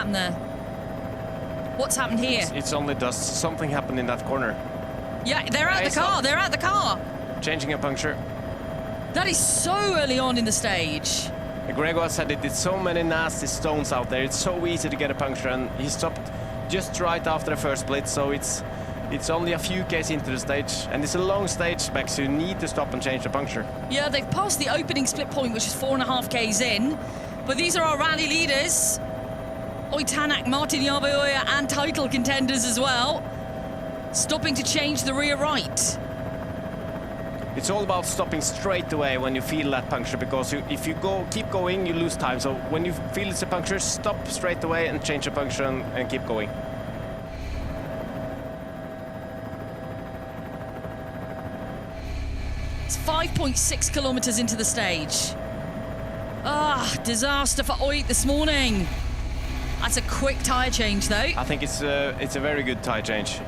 happened there? What's happened here? It's only dust. Something happened in that corner. Yeah, they're out the car. They're out the car. Changing a puncture. That is so early on in the stage. Gregor said it did so many nasty stones out there. It's so easy to get a puncture, and he stopped just right after the first split. So it's only a few Ks into the stage, and it's a long stage back, so you need to stop and change the puncture. Yeah, they've passed the opening split point, which is 4.5 Ks in. But these are our rally leaders. Tanak, Martin Jarveoja, and title contenders as well. Stopping to change the rear right. It's all about stopping straight away when you feel that puncture, because if you keep going, you lose time. So when you feel it's a puncture, stop straight away and change the puncture and keep going. It's 5.6 kilometers into the stage. Disaster for Oit this morning. That's a quick tyre change, though. I think it's a very good tyre change.